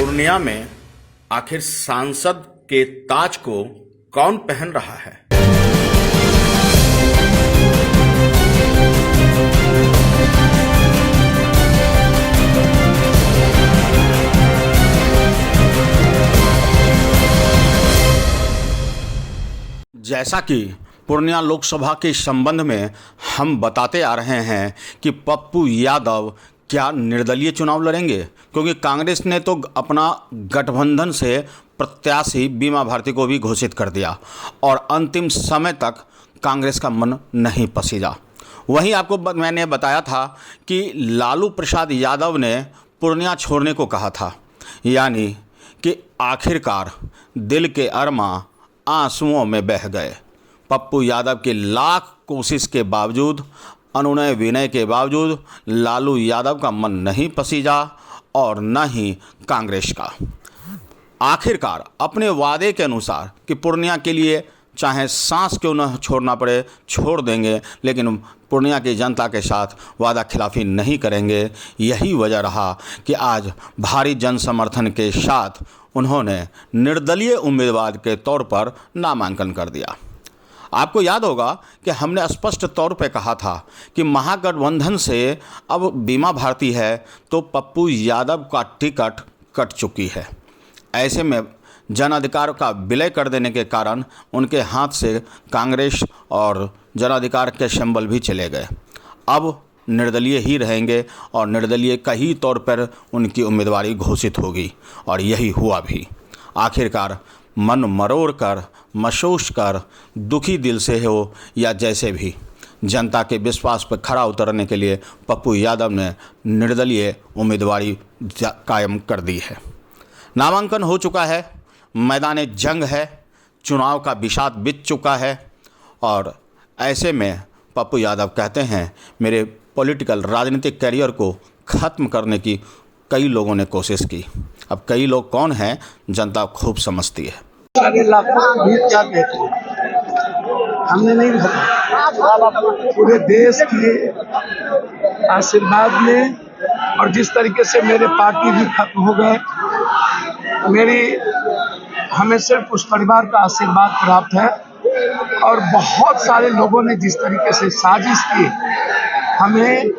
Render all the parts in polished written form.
पूर्णिया में आखिर सांसद के ताज को कौन पहन रहा है? जैसा कि पूर्णिया लोकसभा के संबंध में हम बताते आ रहे हैं कि पप्पू यादव क्या निर्दलीय चुनाव लड़ेंगे, क्योंकि कांग्रेस ने तो अपना गठबंधन से प्रत्याशी बीमा भारती को भी घोषित कर दिया और अंतिम समय तक कांग्रेस का मन नहीं पसीजा। वहीं आपको मैंने बताया था कि लालू प्रसाद यादव ने पूर्णिया छोड़ने को कहा था, यानी कि आखिरकार दिल के अरमा आंसुओं में बह गए। पप्पू यादव की लाख कोशिश के बावजूद, अनुनय विनय के बावजूद लालू यादव का मन नहीं पसीजा और न ही कांग्रेस का। आखिरकार अपने वादे के अनुसार कि पूर्णिया के लिए चाहे सांस क्यों न छोड़ना पड़े छोड़ देंगे, लेकिन पूर्णिया की जनता के साथ वादा खिलाफी नहीं करेंगे। यही वजह रहा कि आज भारी जन समर्थन के साथ उन्होंने निर्दलीय उम्मीदवार के तौर पर नामांकन कर दिया। आपको याद होगा कि हमने स्पष्ट तौर पे कहा था कि महागठबंधन से अब बीमा भारती है तो पप्पू यादव का टिकट कट चुकी है। ऐसे में जन अधिकार का विलय कर देने के कारण उनके हाथ से कांग्रेस और जन अधिकार के सिंबल भी चले गए। अब निर्दलीय ही रहेंगे और निर्दलीय का ही तौर पर उनकी उम्मीदवारी घोषित होगी और यही हुआ भी। आखिरकार मन मरोड़ कर, महसूस कर, दुखी दिल से हो या जैसे भी, जनता के विश्वास पर खरा उतरने के लिए पप्पू यादव ने निर्दलीय उम्मीदवारी कायम कर दी है। नामांकन हो चुका है, मैदान जंग है, चुनाव का विषाद बीत चुका है और ऐसे में पप्पू यादव कहते हैं मेरे पॉलिटिकल राजनीतिक करियर को ख़त्म करने की कई लोगों ने कोशिश की। अब कई लोग कौन हैं जनता खूब समझती है। सारे लाखों भी क्या कहते हैं हमने नहीं बताया, पूरे देश के आशीर्वाद में और जिस तरीके से मेरे पार्टी भी खत्म हो गए, हमें सिर्फ उस परिवार का आशीर्वाद प्राप्त है और बहुत सारे लोगों ने जिस तरीके से साजिश की हमें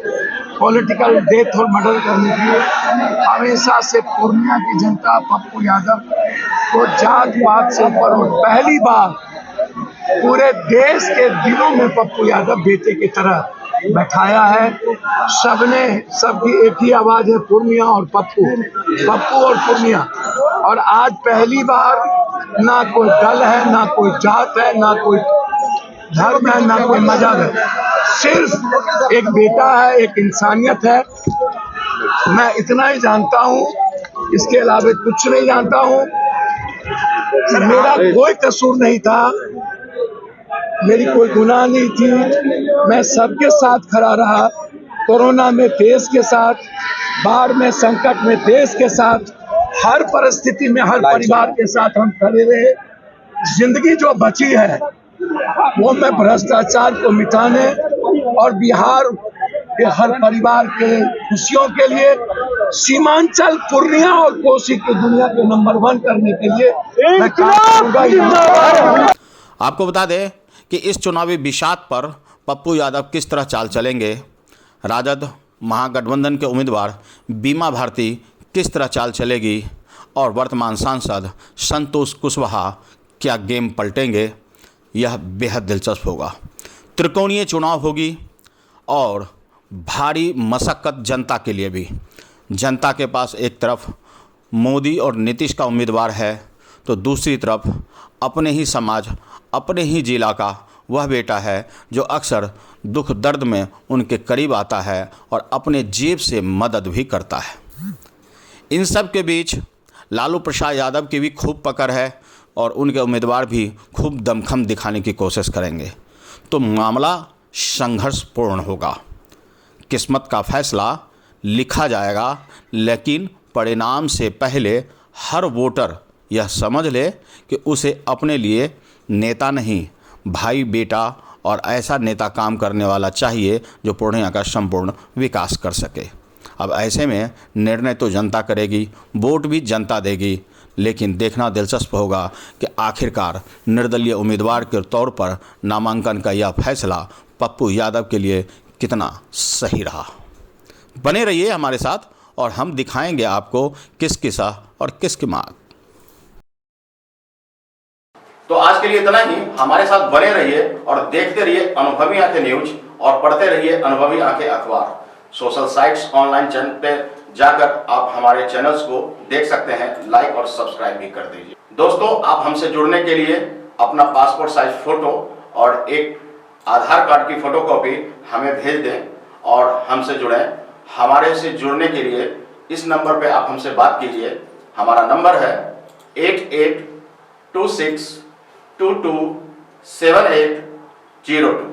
पॉलिटिकल डेथ और मर्डर करने के लिए, हमेशा से पूर्णिया की जनता पप्पू यादव को जात पात से ऊपर और पहली बार पूरे देश के दिलों में पप्पू यादव बेटे की तरह बैठाया है। सबकी एक ही आवाज है, पूर्णिया और पप्पू, पप्पू और पूर्णिया। और आज पहली बार ना कोई दल है, ना कोई जात है, ना कोई धर्म है, ना कोई मजहब है, सिर्फ एक बेटा है, एक इंसानियत है। मैं इतना ही जानता हूँ, इसके अलावा कुछ नहीं जानता हूँ। मेरा कोई कसूर नहीं था, मेरी कोई गुनाह नहीं थी, मैं सबके साथ खड़ा रहा। कोरोना में देश के साथ, बाढ़ में, संकट में देश के साथ, हर परिस्थिति में हर परिवार के साथ हम खड़े रहे। जिंदगी जो बची है वो मैं भ्रष्टाचार को मिटाने और बिहार के हर परिवार के खुशियों के लिए, सीमांचल, पूर्णिया और कोसी को दुनिया के नंबर 1 करने के लिए मैं काम करूंगा। आपको बता दें कि इस चुनावी विषाद पर पप्पू यादव किस तरह चाल चलेंगे, राजद महागठबंधन के उम्मीदवार बीमा भारती किस तरह चाल चलेगी और वर्तमान सांसद संतोष कुशवाहा क्या गेम पलटेंगे, यह बेहद दिलचस्प होगा। त्रिकोणीय चुनाव होगी और भारी मशक्क़त जनता के लिए भी। जनता के पास एक तरफ मोदी और नीतीश का उम्मीदवार है तो दूसरी तरफ अपने ही समाज, अपने ही जिला का वह बेटा है जो अक्सर दुख दर्द में उनके करीब आता है और अपने जेब से मदद भी करता है। इन सब के बीच लालू प्रसाद यादव की भी खूब पकड़ है और उनके उम्मीदवार भी खूब दमखम दिखाने की कोशिश करेंगे, तो मामला संघर्षपूर्ण होगा। किस्मत का फैसला लिखा जाएगा, लेकिन परिणाम से पहले हर वोटर यह समझ ले कि उसे अपने लिए नेता नहीं, भाई, बेटा और ऐसा नेता काम करने वाला चाहिए जो पूर्णिया का संपूर्ण विकास कर सके। अब ऐसे में निर्णय तो जनता करेगी, वोट भी जनता देगी, लेकिन देखना दिलचस्प होगा कि आखिरकार निर्दलीय उम्मीदवार के तौर पर नामांकन का यह फैसला पप्पू यादव के लिए कितना सही रहा। बने रहिए हमारे साथ और हम दिखाएंगे आपको किसकी सह और किसकी मात। तो आज के लिए इतना ही। हमारे साथ बने रहिए और देखते रहिए अनुभवी आंखें न्यूज और पढ़ते रहिए अनुभवी आंखें अखबार। सोशल साइट्स, ऑनलाइन चैनल पे जाकर आप हमारे चैनल्स को देख सकते हैं, लाइक और सब्सक्राइब भी कर दीजिए। दोस्तों, आप हमसे जुड़ने के लिए अपना पासपोर्ट साइज फोटो और एक आधार कार्ड की फोटोकॉपी हमें भेज दें और हमसे जुड़ें। हमारे से जुड़ने के लिए इस नंबर पे आप हमसे बात कीजिए। हमारा नंबर है 8826227802।